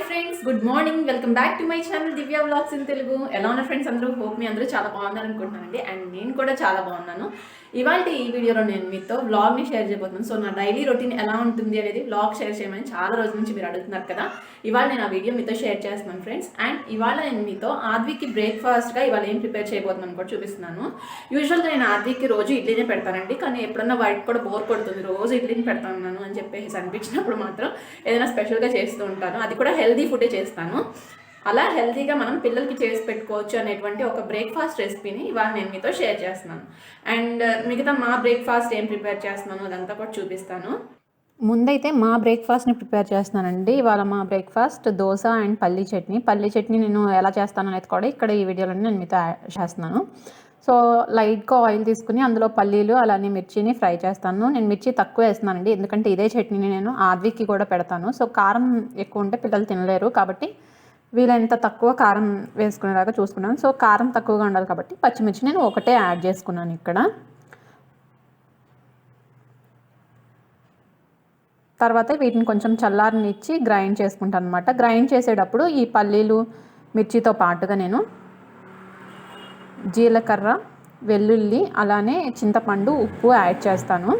Friends, good morning. Welcome back to my channel Divya vlogs in Telugu. ఎలా ఉన్నారు friends అందరూ? Hope మీ అందరూ చాలా బాగున్నారు అనుకుంటున్నానండి. అండ్ నేను కూడా చాలా బాగున్నాను. ఇవాళ ఈ వీడియోలో నేను మీతో వ్లాగ్ని షేర్ చేయబోతున్నాను. సో నా డైలీ రొటీన్ ఎలా ఉంటుంది అనేది వ్లాగ్ షేర్ చేయమని చాలా రోజుల నుంచి మీరు అడుగుతున్నారు కదా. ఇవాళ నేను ఆ వీడియో మీతో షేర్ చేస్తున్నాను ఫ్రెండ్స్. అండ్ ఇవాళ నేను మీతో ఆద్వికి బ్రేక్ఫాస్ట్గా ఇవాళ ఏం ప్రిపేర్ చేయబోతున్నాను కూడా చూపిస్తున్నాను. యూజువల్గా నేను ఆద్వికి రోజు ఇడ్లీనే పెడతానండి, కానీ ఎప్పుడన్నా వాడికి కూడా బోర్ కొడుతుంది, రోజు ఇడ్లీని పెడతాను అని చెప్పేసి అనిపించినప్పుడు మాత్రం ఏదైనా స్పెషల్గా చేస్తూ ఉంటాను. అది కూడా హెల్దీ ఫుడే చేస్తాను. అలా హెల్తీగా మనం పిల్లలకి చేసి పెట్టుకోవచ్చు అనేటువంటి ఒక బ్రేక్ఫాస్ట్ రెసిపీని ఇవాళ నేను మీతో షేర్ చేస్తున్నాను. అండ్ మిగతా మా బ్రేక్ఫాస్ట్ ఏం ప్రిపేర్ చేస్తున్నాను అదంతా కూడా చూపిస్తాను. ముందైతే మా బ్రేక్ఫాస్ట్ని ప్రిపేర్ చేస్తున్నానండి. ఇవాళ మా బ్రేక్ఫాస్ట్ దోశ అండ్ పల్లీ చట్నీ. పల్లీ చట్నీ నేను ఎలా చేస్తాను అనేది కూడా ఇక్కడ ఈ వీడియోలో నేను మీతో చేస్తున్నాను. సో లైట్గా ఆయిల్ తీసుకుని అందులో పల్లీలు అలానే మిర్చిని ఫ్రై చేస్తాను. నేను మిర్చి తక్కువ వేస్తున్నానండి, ఎందుకంటే ఇదే చట్నీని నేను ఆద్వికి కూడా పెడతాను. సో కారం ఎక్కువ ఉంటే పిల్లలు తినలేరు, కాబట్టి వీలైనంత తక్కువ కారం వేసుకునేలాగా చూసుకున్నాను. సో కారం తక్కువగా ఉండాలి కాబట్టి పచ్చిమిర్చి నేను ఒకటే యాడ్ చేసుకున్నాను ఇక్కడ. తర్వాత వీటిని కొంచెం చల్లారనిచ్చి గ్రైండ్ చేసుకుంటాను అనమాట. గ్రైండ్ చేసేటప్పుడు ఈ పల్లీలు మిర్చితో పాటుగా నేను జీలకర్ర, వెల్లుల్లి అలానే చింతపండు, ఉప్పు యాడ్ చేస్తాను.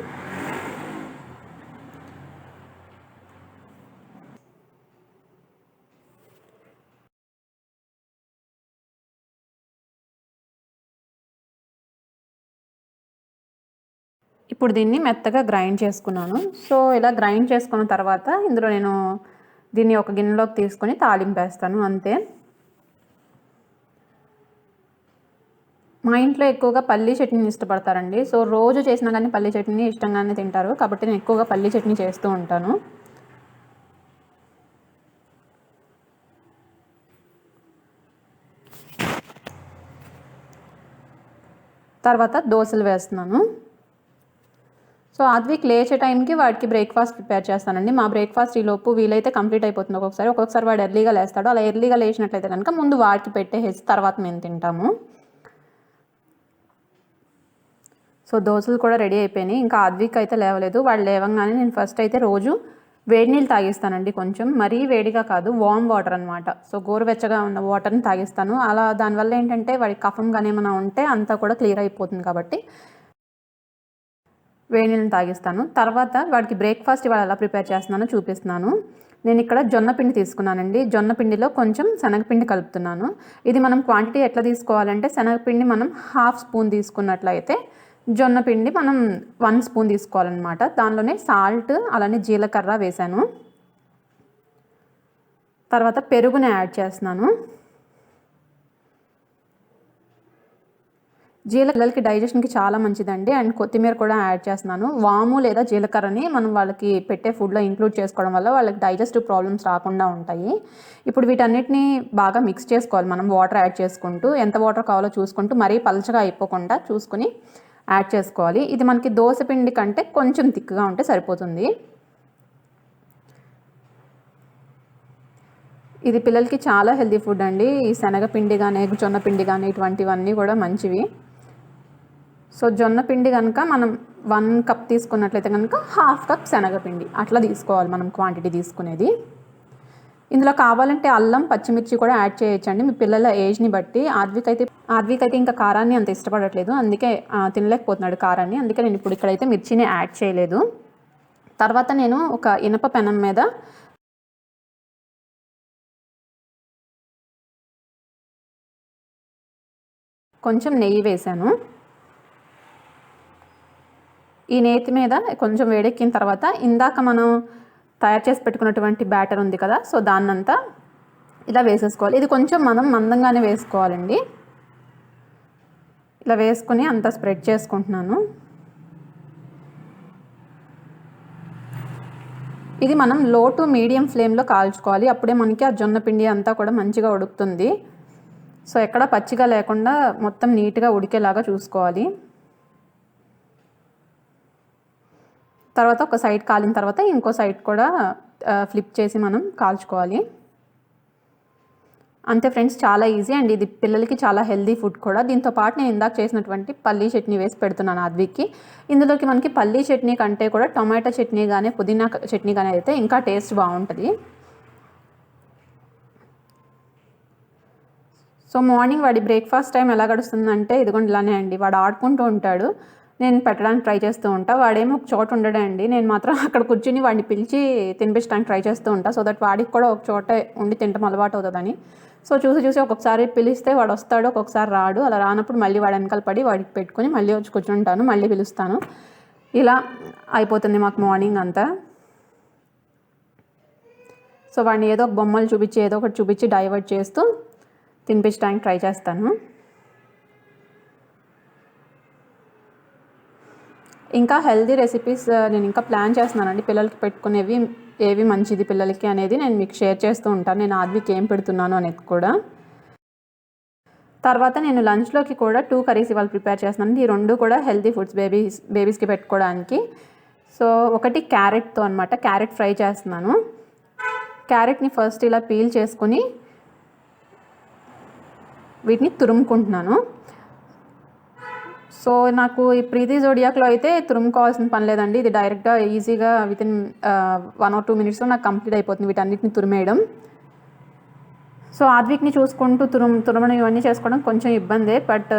ఇప్పుడు దీన్ని మెత్తగా గ్రైండ్ చేసుకున్నాను. సో ఇలా గ్రైండ్ చేసుకున్న తర్వాత ఇందులో నేను దీన్ని ఒక గిన్నెలోకి తీసుకొని తాలింపు వేస్తాను, అంతే. మా ఇంట్లో ఎక్కువగా పల్లీ చట్నీని ఇష్టపడతారండి. సో రోజు చేసినా కానీ పల్లీ చట్నీ ఇష్టంగానే తింటారు, కాబట్టి నేను ఎక్కువగా పల్లీ చట్నీ చేస్తూ ఉంటాను. తర్వాత దోశలు వేస్తున్నాను. సో ఆద్విక్ లేచే టైంకి వాడికి బ్రేక్ఫాస్ట్ ప్రిపేర్ చేస్తానండి. మా బ్రేక్ఫాస్ట్ ఈలోపు వీలైతే కంప్లీట్ అయిపోతుంది. ఒక్కొక్కసారి వాడు ఎర్లీగా లేస్తాడు. అలా ఎర్లీగా లేచినట్లయితే కనుక ముందు వాడికి పెట్టేసి తర్వాత మేము తింటాము. సో దోశలు కూడా రెడీ అయిపోయినాయి. ఇంకా ఆద్విక్ అయితే లేవలేదు. వాడు లేవగానే నేను ఫస్ట్ అయితే రోజు వేడి నీళ్ళు తాగిస్తానండి. కొంచెం మరీ వేడిగా కాదు, వామ్ వాటర్ అనమాట. సో గోరువెచ్చగా ఉన్న వాటర్ని తాగిస్తాను. అలా దానివల్ల ఏంటంటే వాడికి కఫం కానీ ఏమైనా ఉంటే అంతా కూడా క్లియర్ అయిపోతుంది, కాబట్టి వేడి నీళ్ళని తాగిస్తాను. తర్వాత వాడికి బ్రేక్ఫాస్ట్ ఇవాళ ఎలా ప్రిపేర్ చేస్తున్నానో చూపిస్తున్నాను. నేను ఇక్కడ జొన్న పిండి తీసుకున్నానండి. జొన్న పిండిలో కొంచెం శనగపిండి కలుపుతున్నాను. ఇది మనం క్వాంటిటీ ఎట్లా తీసుకోవాలంటే, శనగపిండి మనం 1/2 స్పూన్ తీసుకున్నట్లయితే జొన్న పిండి మనం 1 స్పూన్ తీసుకోవాలన్నమాట. దానిలోనే సాల్ట్ అలానే జీలకర్ర వేసాను. తర్వాత పెరుగుని యాడ్ చేస్తున్నాను. పిల్లలకి డైజెషన్కి చాలా మంచిదండి. అండ్ కొత్తిమీర కూడా యాడ్ చేస్తున్నాను. వాము లేదా జీలకర్రని మనం వాళ్ళకి పెట్టే ఫుడ్లో ఇంక్లూడ్ చేసుకోవడం వల్ల వాళ్ళకి డైజెస్టివ్ ప్రాబ్లమ్స్ రాకుండా ఉంటాయి. ఇప్పుడు వీటన్నిటిని బాగా మిక్స్ చేసుకోవాలి. మనం వాటర్ యాడ్ చేసుకుంటూ, ఎంత వాటర్ కావాలో చూసుకుంటూ, మరీ పలచగా అయిపోకుండా చూసుకుని యాడ్ చేసుకోవాలి. ఇది మనకి దోశ పిండి కంటే కొంచెం థిక్గా ఉంటే సరిపోతుంది. ఇది పిల్లలకి చాలా హెల్తీ ఫుడ్ అండి. ఈ శనగపిండి కానీ జొన్న పిండి కానీ ఇటువంటివన్నీ కూడా మంచివి. సో జొన్న పిండి కనుక మనం 1 కప్ తీసుకున్నట్లయితే కనుక 1/2 కప్ శనగపిండి అట్లా తీసుకోవాలి మనం క్వాంటిటీ తీసుకునేది. ఇందులో కావాలంటే అల్లం, పచ్చిమిర్చి కూడా యాడ్ చేయొచ్చండి, మీ పిల్లల ఏజ్ని బట్టి. ఆద్విక్ అయితే ఇంకా కారాన్ని అంత ఇష్టపడట్లేదు, అందుకే తినలేకపోతున్నాడు కారాన్ని. అందుకే నేను ఇప్పుడు ఇక్కడైతే మిర్చిని యాడ్ చేయలేదు. తర్వాత నేను ఒక ఇనప పెనం మీద కొంచెం నెయ్యి వేసాను. ఈ నేతి మీద కొంచెం వేడెక్కిన తర్వాత ఇందాక మనం తయారు చేసి పెట్టుకున్నటువంటి బ్యాటర్ ఉంది కదా, సో దాన్నంతా ఇలా వేసేసుకోవాలి. ఇది కొంచెం మనం మందంగానే వేసుకోవాలండి. ఇలా వేసుకుని అంతా స్ప్రెడ్ చేసుకుంటున్నాను. ఇది మనం లో టు మీడియం ఫ్లేమ్లో కాల్చుకోవాలి. అప్పుడే మనకి ఆ జొన్న పిండి అంతా కూడా మంచిగా ఉడుకుతుంది. సో ఎక్కడ పచ్చిగా లేకుండా మొత్తం నీట్గా ఉడికేలాగా చూసుకోవాలి. తర్వాత ఒక సైడ్ కాలిన తర్వాత ఇంకో సైడ్ కూడా ఫ్లిప్ చేసి మనం కాల్చుకోవాలి. అంతే ఫ్రెండ్స్, చాలా ఈజీ అండ్ ఇది పిల్లలకి చాలా హెల్దీ ఫుడ్ కూడా. దీంతో పాటు నేను ఇందాక చేసినటువంటి పల్లీ చట్నీ వేసి పెడుతున్నాను ఆద్విక్కి. ఇందులోకి మనకి పల్లీ చట్నీ కంటే కూడా టొమాటో చట్నీ కానీ పుదీనా చట్నీ కానీ అయితే ఇంకా టేస్ట్ బాగుంటుంది. సో మార్నింగ్ వాడి బ్రేక్ఫాస్ట్ టైం ఎలా గడుస్తుందంటే ఇదిగోండి ఇలానే అండి. వాడు ఆడుకుంటూ ఉంటాడు, నేను పెట్టడానికి ట్రై చేస్తూ ఉంటా. వాడేమో ఒక చోట ఉండడండి, నేను మాత్రం అక్కడ కూర్చుని వాడిని పిలిచి తినిపించడానికి ట్రై చేస్తూ ఉంటా. సో దట్ వాడికి కూడా ఒక చోట ఉండి తినడం అలవాటు అవుతుందని. సో చూసి ఒక్కొక్కసారి పిలిస్తే వాడు వస్తాడు, ఒక్కొక్కసారి రాడు. అలా రానప్పుడు మళ్ళీ వాడు వెనకాల పడి వాడికి పెట్టుకుని మళ్ళీ వచ్చి కూర్చుంటాను, మళ్ళీ పిలుస్తాను. ఇలా అయిపోతుంది మాకు మార్నింగ్ అంతా. సో వాడిని ఏదో ఒక బొమ్మలు చూపించి ఏదో ఒకటి చూపించి డైవర్ట్ చేస్తూ తినిపించడానికి ట్రై చేస్తాను. ఇంకా హెల్దీ రెసిపీస్ నేను ఇంకా ప్లాన్ చేస్తున్నానండి. పిల్లలకి పెట్టుకునేవి ఏవి మంచిది పిల్లలకి అనేది నేను మీకు షేర్ చేస్తూ ఉంటాను. నేను ఆద్వికి ఏం పెడుతున్నాను అనేది కూడా. తర్వాత నేను లంచ్లోకి కూడా 2 కర్రీస్ ఇవాళ ప్రిపేర్ చేస్తున్నాను. ఈ 2 కూడా హెల్దీ ఫుడ్స్ బేబీస్కి పెట్టుకోవడానికి. సో ఒకటి క్యారెట్తో అనమాట, క్యారెట్ ఫ్రై చేస్తున్నాను. క్యారెట్ని ఫస్ట్ ఇలా పీల్ చేసుకుని వీటిని తురుముకుంటున్నాను. సో నాకు ఈ ప్రీతి జోడియాక్లో అయితే తురుముకోవాల్సిన పని లేదండి. ఇది డైరెక్ట్గా ఈజీగా వితిన్ 1 or 2 minutesలో నాకు కంప్లీట్ అయిపోతుంది వీటన్నిటిని తురిమేయడం. సో ఆద్విక్ని చూసుకుంటూ తురమడం ఇవన్నీ చేసుకోవడం కొంచెం ఇబ్బందే, బట్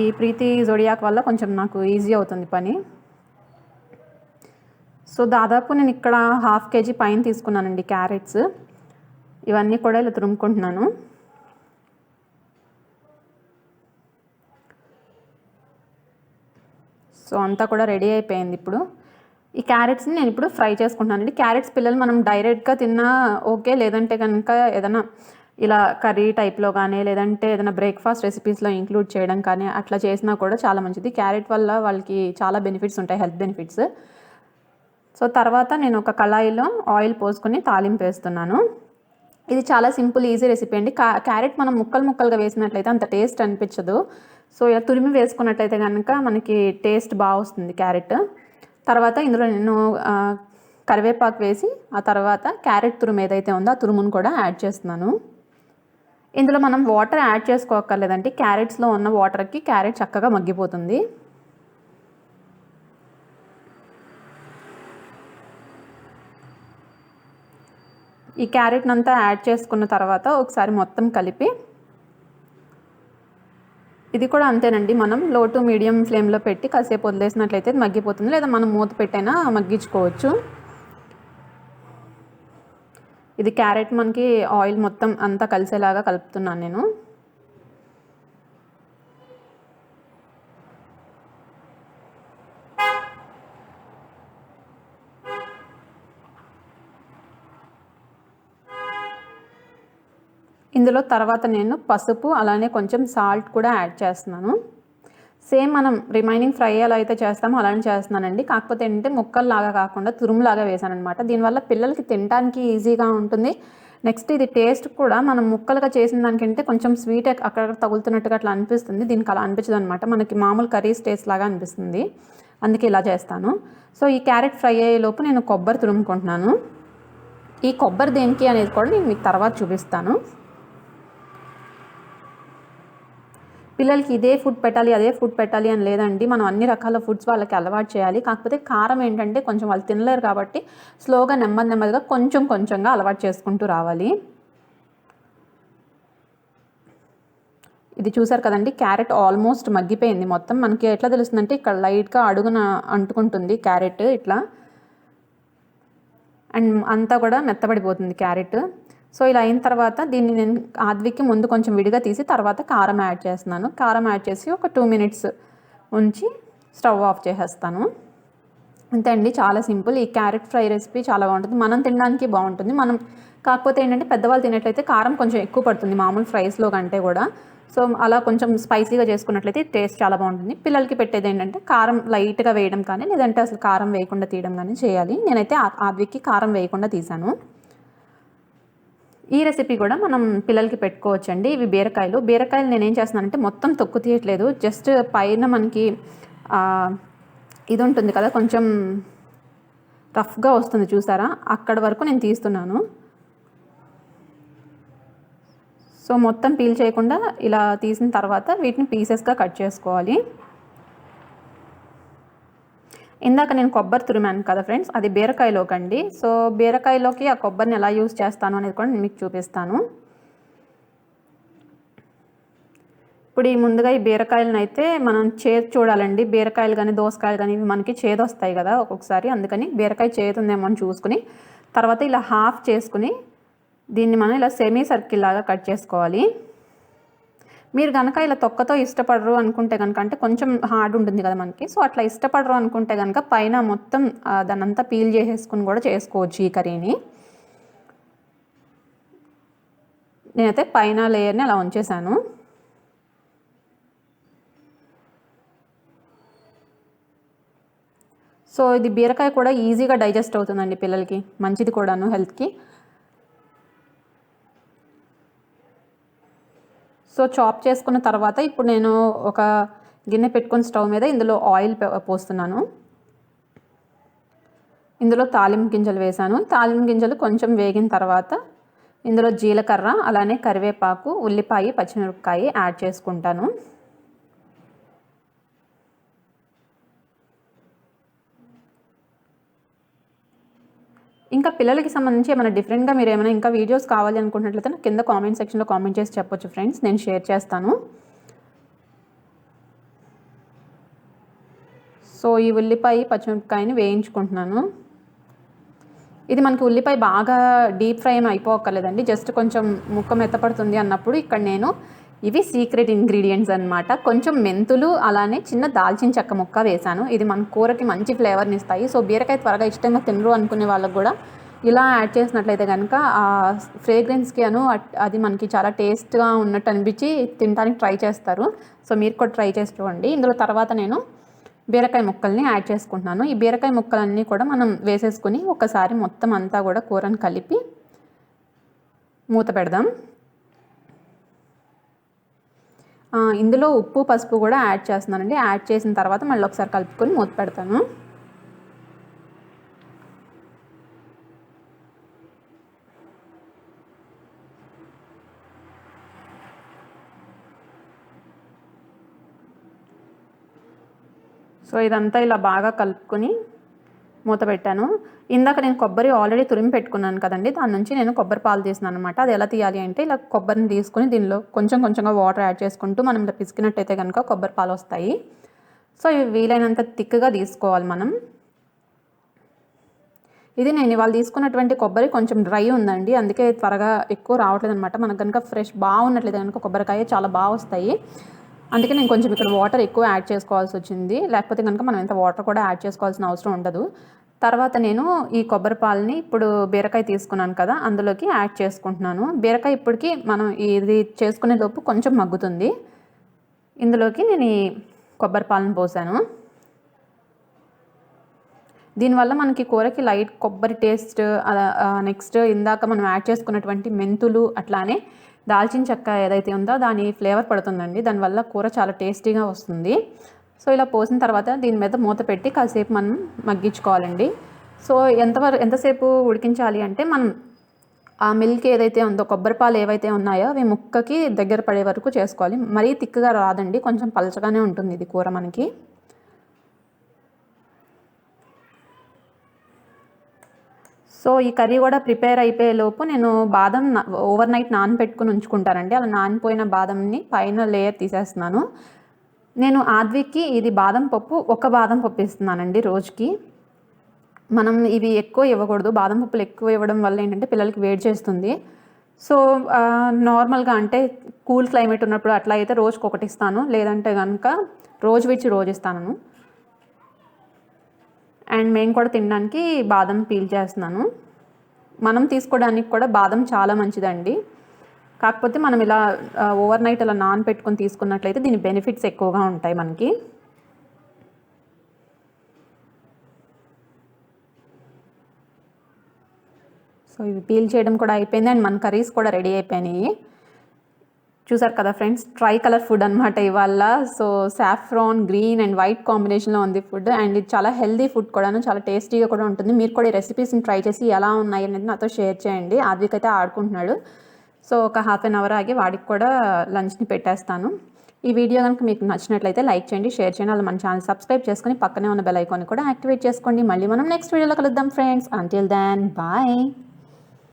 ఈ ప్రీతి జోడియాక్ వల్ల కొంచెం నాకు ఈజీ అవుతుంది పని. సో దాదాపు నేను ఇక్కడ 1/2 kg పైన తీసుకున్నానండి క్యారెట్స్. ఇవన్నీ కూడా ఇలా తురుముకుంటున్నాను. సో అంతా కూడా రెడీ అయిపోయింది. ఇప్పుడు ఈ క్యారెట్స్ని నేను ఇప్పుడు ఫ్రై చేసుకుంటున్నానండి. క్యారెట్స్ పిల్లలు మనం డైరెక్ట్గా తిన్నా ఓకే, లేదంటే కనుక ఏదైనా ఇలా కర్రీ టైప్లో కానీ లేదంటే ఏదైనా బ్రేక్ఫాస్ట్ రెసిపీస్లో ఇంక్లూడ్ చేయడం కానీ అట్లా చేసినా కూడా చాలా మంచిది. క్యారెట్ వల్ల వాళ్ళకి చాలా బెనిఫిట్స్ ఉంటాయి, హెల్త్ బెనిఫిట్స్. సో తర్వాత నేను ఒక కళాయిలో ఆయిల్ పోసుకొని తాలింపు వేస్తున్నాను. ఇది చాలా సింపుల్ ఈజీ రెసిపీ అండి. క్యారెట్ మనం ముక్కలుగా వేసినట్లయితే అంత టేస్ట్ అనిపించదు. సో ఇలా తురిమి వేసుకున్నట్లయితే కనుక మనకి టేస్ట్ బాగా వస్తుంది క్యారెట్. తర్వాత ఇందులో నేను కరివేపాకు వేసి ఆ తర్వాత క్యారెట్ తురుము ఏదైతే ఉందో ఆ తురుమును కూడా యాడ్ చేస్తున్నాను. ఇందులో మనం వాటర్ యాడ్ చేసుకోక్కర్లేదండి, క్యారెట్స్లో ఉన్న వాటర్కి క్యారెట్ చక్కగా మగ్గిపోతుంది. ఈ క్యారెట్ని అంతా యాడ్ చేసుకున్న తర్వాత ఒకసారి మొత్తం కలిపి, ఇది కూడా అంతేనండి, మనం లో టు మీడియం ఫ్లేమ్లో పెట్టి కాసేపు వదిలేసినట్లయితే మగ్గిపోతుంది, లేదా మనం మూత పెట్టైనా మగ్గించుకోవచ్చు. ఇది క్యారెట్ మనకి ఆయిల్ మొత్తం అంతా కలిసేలాగా కలుపుతున్నాను నేను. ఇందులో తర్వాత నేను పసుపు అలానే కొంచెం సాల్ట్ కూడా యాడ్ చేస్తున్నాను. సేమ్ మనం రిమైనింగ్ ఫ్రై ఎలా అయితే చేస్తామో అలానే చేస్తున్నానండి. కాకపోతే ఏంటంటే ముక్కల్లాగా కాకుండా తురుములాగా వేసాను అనమాట. దీనివల్ల పిల్లలకి తినడానికి ఈజీగా ఉంటుంది. నెక్స్ట్ ఇది టేస్ట్ కూడా మనం ముక్కలుగా చేసిన దానికంటే కొంచెం స్వీట్ అక్కడ తగులుతున్నట్టుగా అట్లా అనిపిస్తుంది. దీనికి అలా అనిపించదు అనమాట, మనకి మామూలు కర్రీస్ టేస్ట్ లాగా అనిపిస్తుంది. అందుకే ఇలా చేస్తాను. సో ఈ క్యారెట్ ఫ్రై అయ్యేలోపు నేను కొబ్బరి తురుముకుంటున్నాను. ఈ కొబ్బరి దేనికి అనేది కూడా నేను మీకు తర్వాత చూపిస్తాను. పిల్లలకి ఇదే ఫుడ్ పెట్టాలి అదే ఫుడ్ పెట్టాలి అని లేదండి, మనం అన్ని రకాల ఫుడ్స్ వాళ్ళకి అలవాటు చేయాలి. కాకపోతే కారం ఏంటంటే కొంచెం వాళ్ళు తినలేరు కాబట్టి స్లోగా నెమ్మదిగా కొంచెంగా అలవాటు చేసుకుంటూ రావాలి. ఇది చూసారు కదండి, క్యారెట్ ఆల్మోస్ట్ మగ్గిపోయింది మొత్తం. మనకి ఎట్లా తెలుస్తుందంటే ఇక్కడ లైట్గా అడుగున అంటుకుంటుంది క్యారెట్ ఇట్లా, అండ్ అంతా కూడా మెత్తబడిపోతుంది క్యారెట్. సో ఇలా అయిన తర్వాత దీన్ని నేను ఆద్వికి ముందు కొంచెం విడిగా తీసి తర్వాత కారం యాడ్ చేస్తున్నాను. కారం యాడ్ చేసి ఒక 2 minutes ఉంచి స్టవ్ ఆఫ్ చేసేస్తాను. అంతే అండి, చాలా సింపుల్. ఈ క్యారెట్ ఫ్రై రెసిపీ చాలా బాగుంటుంది, మనం తినడానికి బాగుంటుంది. మనం కాకపోతే ఏంటంటే పెద్దవాళ్ళు తినేట్లయితే కారం కొంచెం ఎక్కువ పడుతుంది మామూలు ఫ్రైస్లో కంటే కూడా. సో అలా కొంచెం స్పైసీగా చేసుకున్నట్లయితే టేస్ట్ చాలా బాగుంటుంది. పిల్లలకి పెట్టేది ఏంటంటే కారం లైట్గా వేయడం కానీ లేదంటే అసలు కారం వేయకుండా తీయడం కానీ చేయాలి. నేనైతే ఆద్వికి కారం వేయకుండా తీసాను. ఈ రెసిపీ కూడా మనం పిల్లలకి పెట్టుకోవచ్చండి. ఇవి బీరకాయలు నేను ఏం చేస్తున్నానంటే మొత్తం తొక్కు తీయట్లేదు, జస్ట్ పైన మనకి ఇది ఉంటుంది కదా కొంచెం రఫ్గా వస్తుంది చూసారా, అక్కడ వరకు నేను తీస్తున్నాను. సో మొత్తం పీల్ చేయకుండా ఇలా తీసిన తర్వాత వీటిని పీసెస్గా కట్ చేసుకోవాలి. ఇందాక నేను కొబ్బరి తురిమాను కదా ఫ్రెండ్స్, అది బీరకాయలోకండి. సో బీరకాయలోకి ఆ కొబ్బరిని ఎలా యూజ్ చేస్తాను అనేది కూడా నేను మీకు చూపిస్తాను. ఇప్పుడు ఈ ముందుగా ఈ బీరకాయలను అయితే మనం చేదు చూడాలండి. బీరకాయలు కానీ దోసకాయలు కానీ ఇవి మనకి చేదు వస్తాయి కదా ఒక్కొక్కసారి. అందుకని బీరకాయ చేదు ఉందేమో అని చూసుకుని తర్వాత ఇలా హాఫ్ చేసుకుని దీన్ని మనం ఇలా సెమీ సర్కిల్ లాగా కట్ చేసుకోవాలి. మీరు కనుక ఇలా తొక్కతో ఇష్టపడరు అనుకుంటే కనుక, అంటే కొంచెం హార్డ్ ఉంటుంది కదా మనకి, సో అట్లా ఇష్టపడరు అనుకుంటే కనుక పైన మొత్తం దాన్ని అంతా పీల్ చేసేసుకుని కూడా చేసుకోవచ్చు ఈ కర్రీని. నేనైతే పైన లేయర్ని అలా ఉంచేసాను. సో ఇది బీరకాయ కూడా ఈజీగా డైజెస్ట్ అవుతుందండి పిల్లలకి, మంచిది కూడాను హెల్త్కి. సో చాప్ చేసుకున్న తర్వాత ఇప్పుడు నేను ఒక గిన్నె పెట్టుకొని స్టవ్ మీద ఇందులో ఆయిల్ పోస్తున్నాను. ఇందులో తాలింపు గింజలు వేసాను. తాలింపు గింజలు కొంచెం వేగిన తర్వాత ఇందులో జీలకర్ర, అలానే కరివేపాకు, ఉల్లిపాయ, పచ్చిమిరపకాయ యాడ్ చేసుకుంటాను. ఇంకా పిల్లలకి సంబంధించి ఏమైనా డిఫరెంట్గా మీరు ఏమైనా ఇంకా వీడియోస్ కావాలి అనుకుంటున్నట్లయితే నాకు కింద కామెంట్ సెక్షన్లో కామెంట్ చేసి చెప్పొచ్చు ఫ్రెండ్స్, నేను షేర్ చేస్తాను. సో ఈ ఉల్లిపాయ పచ్చిమిరపకాయని వేయించుకుంటున్నాను. ఇది మనకి ఉల్లిపాయ బాగా డీప్ ఫ్రై ఏమి అయిపోక్కర్లేదండి, జస్ట్ కొంచెం ముక్క మెత్తపడుతుంది అన్నప్పుడు ఇక్కడ నేను ఇవి సీక్రెట్ ఇంగ్రీడియంట్స్ అనమాట. కొంచెం మెంతులు, అలానే చిన్న దాల్చిన చెక్క ముక్క వేశాను. ఇది మన కూరకి మంచి ఫ్లేవర్ని ఇస్తాయి. సో బీరకాయ త్వరగా ఇష్టంగా తినరు అనుకునే వాళ్ళకు కూడా ఇలా యాడ్ చేసినట్లయితే కనుక ఆ ఫ్రేగ్రెన్స్కి అది మనకి చాలా టేస్ట్గా ఉన్నట్టు అనిపించి తినడానికి ట్రై చేస్తారు. సో మీరు కూడా ట్రై చేసి చూడండి. ఇందులో తర్వాత నేను బీరకాయ ముక్కల్ని యాడ్ చేసుకుంటున్నాను. ఈ బీరకాయ ముక్కలన్నీ కూడా మనం వేసేసుకుని ఒకసారి మొత్తం అంతా కూడా కూరని కలిపి మూత పెడదాం. ఇందులో ఉప్పు, పసుపు కూడా యాడ్ చేస్తున్నానండి. యాడ్ చేసిన తర్వాత మళ్ళీ ఒకసారి కలుపుకొని మూత పెడతాను. సో ఇదంతా ఇలా బాగా కలుపుకొని మూత పెట్టాను. ఇందాక నేను కొబ్బరి ఆల్రెడీ తురిమి పెట్టుకున్నాను కదండి, దాని నుంచి నేను కొబ్బరి పాలు తీసినాను అనమాట. అది ఎలా తీయాలి అంటే ఇలా కొబ్బరిని తీసుకుని దీనిలో కొంచెం కొంచెంగా వాటర్ యాడ్ చేసుకుంటూ మనం ఇలా పిసికినట్టయితే కనుక కొబ్బరి పాలు వస్తాయి. సో ఇవి వీలైనంత థిక్గా తీసుకోవాలి మనం. ఇది నేను ఇవాళ తీసుకున్నటువంటి కొబ్బరి కొంచెం డ్రై ఉందండి, అందుకే త్వరగా ఎక్కువ రావట్లేదు అనమాట. మనకు కనుక ఫ్రెష్ బాగున్నట్లయితే కనుక కొబ్బరికాయ చాలా బాగా వస్తాయి. అందుకే నేను కొంచెం ఇక్కడ వాటర్ ఎక్కువ యాడ్ చేసుకోవాల్సి వచ్చింది, లేకపోతే కనుక మనం ఎంత వాటర్ కూడా యాడ్ చేసుకోవాల్సిన అవసరం ఉండదు. తర్వాత నేను ఈ కొబ్బరి పాలని ఇప్పుడు బీరకాయ తీసుకున్నాను కదా అందులోకి యాడ్ చేసుకుంటున్నాను. బీరకాయ ఇప్పటికి మనం ఇది చేసుకునే లోపు కొంచెం మగ్గుతుంది. ఇందులోకి నేను ఈ కొబ్బరి పాలను పోసాను. దీనివల్ల మనకి కూరకి లైట్ కొబ్బరి టేస్ట్, నెక్స్ట్ ఇందాక మనం యాడ్ చేసుకున్నటువంటి మెంతులు, అట్లానే దాల్చిన చెక్క ఏదైతే ఉందో దాని ఫ్లేవర్ పడుతుందండి. దానివల్ల కూర చాలా టేస్టీగా వస్తుంది. సో ఇలా పోసిన తర్వాత దీని మీద మూత పెట్టి కాసేపు మనం మగ్గించుకోవాలండి. సో ఎంతసేపు ఉడికించాలి అంటే మనం ఆ మిల్క్ ఏదైతే ఉందో, కొబ్బరి పాలు ఏవైతే ఉన్నాయో అవి ముక్కకి దగ్గర పడే వరకు చేసుకోవాలి. మరీ తిక్కుగా రాదండి, కొంచెం పలచగానే ఉంటుంది ఇది కూర మనకి. సో ఈ కర్రీ కూడా ప్రిపేర్ అయిపోయే లోపు నేను బాదం ఓవర్ నైట్ నానబెట్టుకుని ఉంచుకుంటానండి. అలా నానిపోయిన బాదంని పైన లేయర్ తీసేస్తున్నాను. నేను ఆద్విక్కి ఇది బాదం పప్పు, ఒక బాదం పప్పు ఇస్తున్నానండి రోజుకి. మనం ఇవి ఎక్కువ ఇవ్వకూడదు, బాదం పప్పులు ఎక్కువ ఇవ్వడం వల్ల ఏంటంటే పిల్లలకి వేడి చేస్తుంది. సో నార్మల్గా అంటే కూల్ క్లైమేట్ ఉన్నప్పుడు అట్లా అయితే రోజుకి ఒకటి ఇస్తాను, లేదంటే కనుక రోజు విడిచి రోజు ఇస్తాను. అండ్ మేము కూడా తినడానికి బాదం పీల్ చేస్తున్నాను. మనం తీసుకోవడానికి కూడా బాదం చాలా మంచిదండి. కాకపోతే మనం ఇలా ఓవర్ నైట్ అలా నానబెట్టుకొని తీసుకున్నట్లయితే దీని బెనిఫిట్స్ ఎక్కువగా ఉంటాయి మనకి. సో ఇవి పీల్ చేయడం కూడా అయిపోయింది అండ్ మన కర్రీస్ కూడా రెడీ అయిపోయినాయి. చూసారు కదా ఫ్రెండ్స్, ట్రై కలర్ ఫుడ్ అనమాట ఇవాళ. So saffron, green and white కాంబినేషన్లో ఉంది ఫుడ్, అండ్ ఇది చాలా హెల్దీ ఫుడ్ కూడాను, చాలా టేస్టీగా కూడా ఉంటుంది. మీరు కూడా ఈ రెసిపీస్ని ట్రై చేసి ఎలా ఉన్నాయి అనేది నాతో షేర్ చేయండి. ఆద్విక్ అయితే ఆడుకుంటున్నాడు. సో ఒక హాఫ్ అన్ అవర్ ఆగి వాడికి కూడా లంచ్ని పెట్టేస్తాను. ఈ వీడియో కనుక మీకు నచ్చినట్లయితే లైక్ చేయండి, షేర్ చేయండి, అలా మన ఛానల్ సబ్స్క్రైబ్ చేసుకొని పక్కనే ఉన్న బెల్ ఐకాన్ కూడా యాక్టివేట్ చేసుకోండి. మళ్ళీ మనం నెక్స్ట్ వీడియోలో కలుద్దాం ఫ్రెండ్స్. Until then bye.